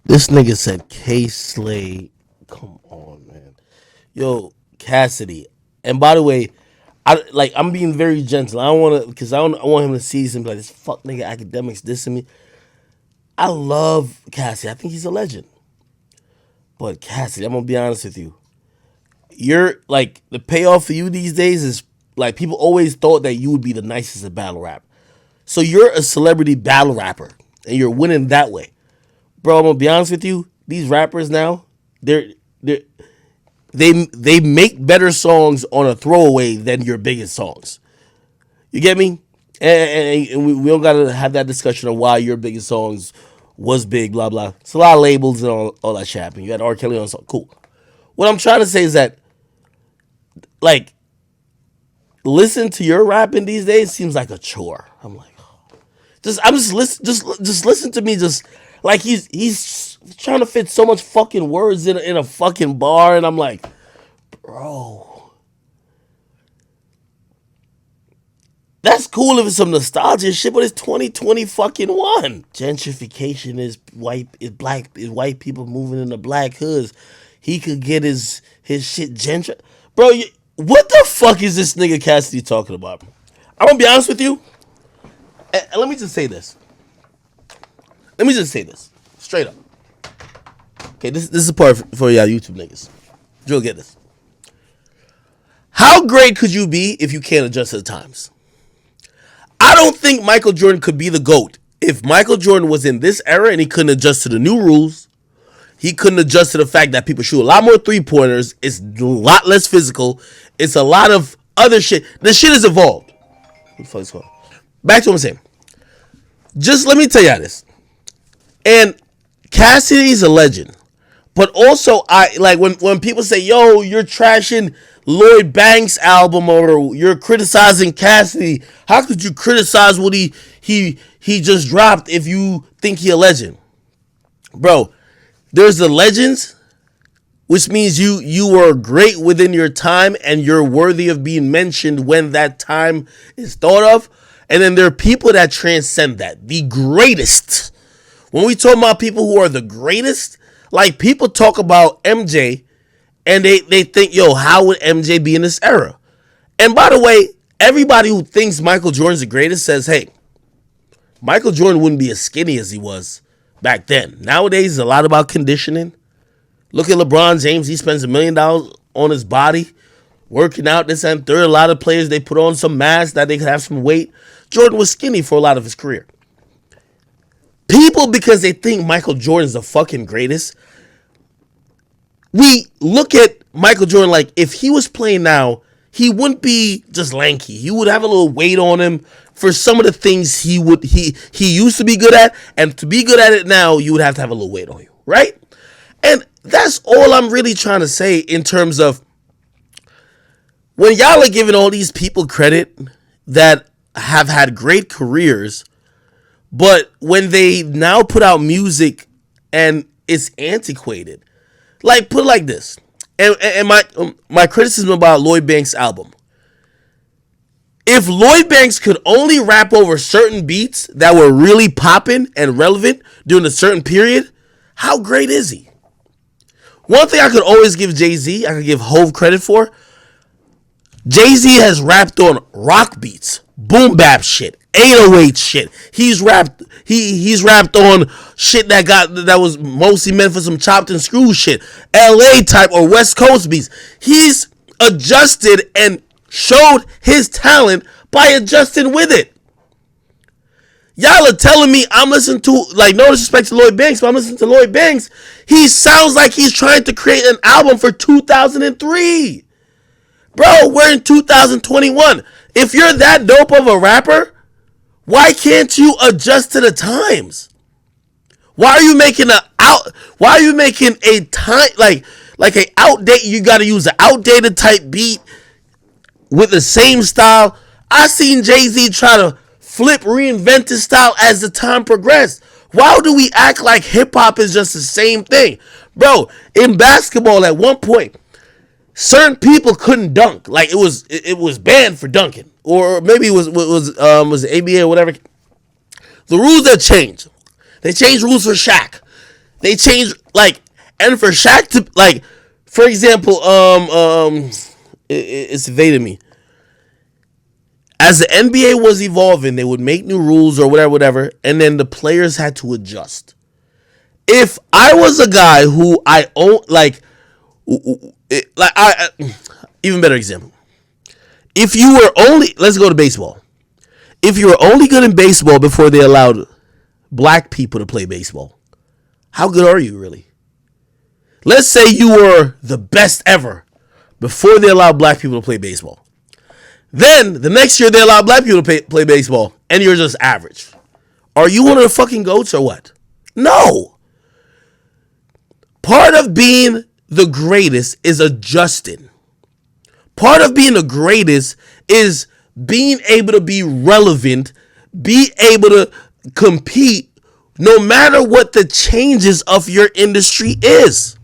This nigga said K Slay. Come on, man. Yo, Cassidy. And by the way, I'm being very gentle. I don't want to because I want him to see something like this. Fuck nigga, academics dissing me. I love Cassidy. I think he's a legend. But Cassidy, I'm gonna be honest with you. You're like the payoff for you these days is like people always thought that you would be the nicest at battle rap. So you're a celebrity battle rapper and you're winning that way. Bro, I'm gonna be honest with you. These rappers now, they're they they make better songs on a throwaway than your biggest songs. You get me? And we don't gotta have that discussion of why your biggest songs was big, blah blah. It's a lot of labels and all that shit happening. You had R. Kelly on song, cool. What I'm trying to say is that like listen to your rapping these days seems like a chore. I'm like, I'm just listen, just listen to me. Just like he's trying to fit so much fucking words in a fucking bar, and I'm like, bro, that's cool if it's some nostalgia shit, but it's 2020 fucking one. Gentrification is white people moving into black hoods. He could get his shit bro. What the fuck is this nigga Cassidy talking about? I'm gonna be honest with you, and let me just say this. Let me just say this straight up. Okay, this is a part for y'all YouTube niggas. You'll get this. How great could you be if you can't adjust to the times? I don't think Michael Jordan could be the GOAT if Michael Jordan was in this era and he couldn't adjust to the new rules. He couldn't adjust to the fact that people shoot a lot more three-pointers. It's a lot less physical. It's a lot of other shit. The shit has evolved. What the fuck is going on? Back to what I'm saying. Just let me tell you this. And Cassidy's a legend. But also, I like when people say, yo, you're trashing Lloyd Banks' album or you're criticizing Cassidy. How could you criticize what he just dropped if you think he a legend? Bro, there's the legends, which means you were great within your time and you're worthy of being mentioned when that time is thought of. And then there are people that transcend that. The greatest. When we talk about people who are the greatest, like people talk about MJ and they think, yo, how would MJ be in this era? And by the way, everybody who thinks Michael Jordan's the greatest says, hey, Michael Jordan wouldn't be as skinny as he was back then. Nowadays, it's a lot about conditioning. Look at LeBron James. He spends $1 million on his body, working out this and third. A lot of players, they put on some mass that they could have some weight. Jordan was skinny for a lot of his career. People, because they think Michael Jordan's the fucking greatest, we look at Michael Jordan like if he was playing now, he wouldn't be just lanky. He would have a little weight on him for some of the things he used to be good at, and to be good at it now, you would have to have a little weight on you, right? And that's all I'm really trying to say in terms of when y'all are giving all these people credit that have had great careers, but when they now put out music and it's antiquated, like put it like this, and my criticism about Lloyd Banks' album. If Lloyd Banks could only rap over certain beats that were really popping and relevant during a certain period, how great is he? One thing I could always give Jay-Z, I could give Hove credit for, Jay-Z has rapped on rock beats, boom bap shit, 808 shit. He's rapped on shit that was mostly meant for some chopped and screw shit, LA type or West Coast beats. He's adjusted and showed his talent by adjusting with it. Y'all are telling me I'm listening to, like, no disrespect to Lloyd Banks, but I'm listening to Lloyd Banks. He sounds like he's trying to create an album for 2003. Bro, we're in 2021. If you're that dope of a rapper, why can't you adjust to the times? Why are you making a time like a outdate? You got to use an outdated type beat with the same style. I seen Jay-Z try to reinvent his style as the time progressed. Why do we act like hip hop is just the same thing, bro? In basketball, at one point, certain people couldn't dunk. Like it was banned for dunking, or maybe it was the ABA or whatever. The rules have changed. They changed rules for Shaq. They changed like, and for Shaq to like, for example, it's evading me. As the NBA was evolving, they would make new rules or whatever, and then the players had to adjust. If I was a guy who I own, even better example. If you were only, let's go to baseball. If you were only good in baseball before they allowed black people to play baseball, how good are you really? Let's say you were the best ever before they allowed black people to play baseball. Then the next year they allowed black people to play baseball, and you're just average. Are you one of the fucking goats or what? No. Part of being the greatest is adjusting. Part of being the greatest is being able to be relevant, be able to compete no matter what the changes of your industry is.